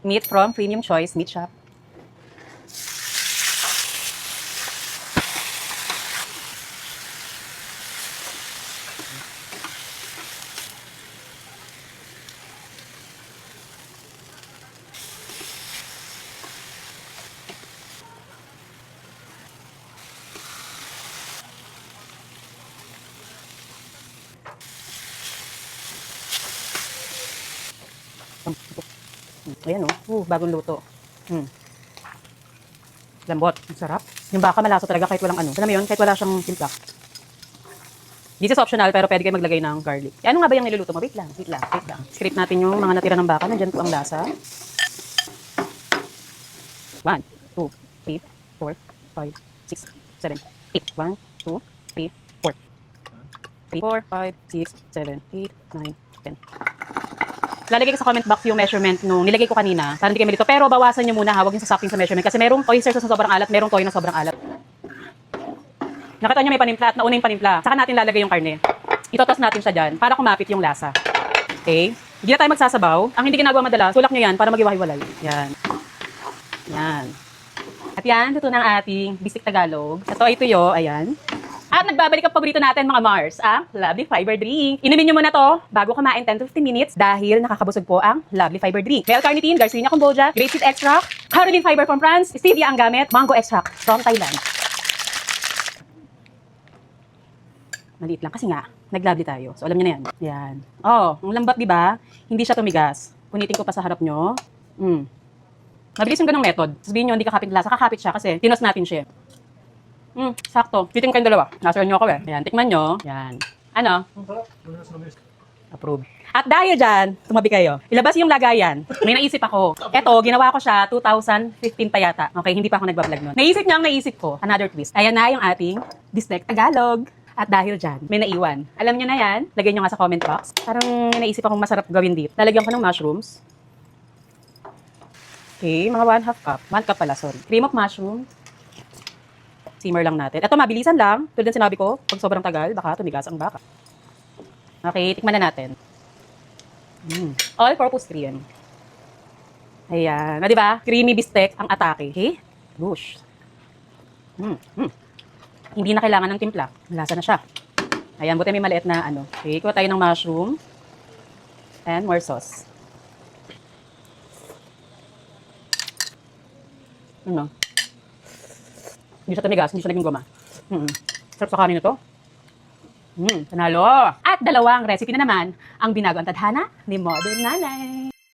Meat from Premium Choice Meat Shop. Ayan bagong luto. Lambot, ang sarap. Yung baka malaso talaga kahit walang ano. Alam mo yun, kahit wala siyang timpla. This is optional pero pwede kayo maglagay ng garlic. Ano nga ba yung niluluto mo? Wait lang. Script natin yung mga natira ng baka. Nandyan po ang lasa. 1, 2, 3, 4, 5, 6, 7, 8. 1, 2, 3, 4. 3, 4, 5, 6, 7, 8, 9, 10. Lalagay ko sa comment box yung measurement nung nilagay ko kanina para hindi kayo malito. Pero bawasan nyo muna, huwag yung sasakting sa measurement kasi merong oyster sa sobrang alat, merong toyo na sobrang alat. Nakita nyo may panimpla at nauna yung panimpla. Saka natin lalagay yung karne. Itotos natin siya dyan para kumapit yung lasa. Okay? Hindi na tayo magsasabaw. Ang hindi ginagawa madalas, tulak nyo yan para mag-iwahiwalay. Yan. Yan. At yan, luto ng ating bisik Tagalog. Ito ay tuyo, ayan. At nagbabalik ang paborito natin mga Mars, ang Lovely Fiber Drink. Inumin nyo muna to bago kumain 10 to 15 minutes dahil nakakabusog po ang Lovely Fiber Drink. May L-carnitine, Garcinia kombucha, grapeseed extract, caroline fiber from France, stevia ang gamit, mango extract from Thailand. Maliit lang kasi nga, nag-lovely tayo. So alam nyo na yan. Yan. Oh, ang lambat di ba? Hindi siya tumigas. Punitin ko pa sa harap nyo. Mabilis yung ganong method. Sabihin nyo, hindi kakapit lasa. Kakapit siya kasi tinos natin siya. Sakto. Titin kayong dalawa. Nasa nyo ako eh. Ayan, tikman nyo. Yan. Ano? Approve. At dahil dyan, tumabi kayo. Ilabas yung lagayan. May naisip ako. Eto, ginawa ko siya 2015 pa yata. Okay, hindi pa ako nagbablog nun. Naisip niya ang naisip ko. Another twist. Ayan na yung ating Bistek Tagalog. At dahil dyan, may naiwan. Alam nyo na yan. Lagay nyo nga sa comment box. Parang naisip akong masarap gawin dito. Lalagyan ko ng mushrooms. Okay, mga 1/2 cup. 1 cup pala, sorry. Cream of mushroom. Simmer lang natin. Ito, mabilisan lang. Tulad ng sinabi ko, pag sobrang tagal, baka tumigas ang baka. Okay, tikman na natin. All-purpose cream. Ayan. Na, diba? Creamy bistek ang atake. Okay? Whoosh. Hindi na kailangan ng timpla. Lasa na siya. Ayan, buti may maliit na ano. Okay, kuha tayo ng mushroom. And more sauce. Ano? Hindi siya tumigas, hindi siya naging goma. Sarap sa kanin ito. Panalo! At dalawang recipe na naman ang binago ang tadhana ni Modern Nanay.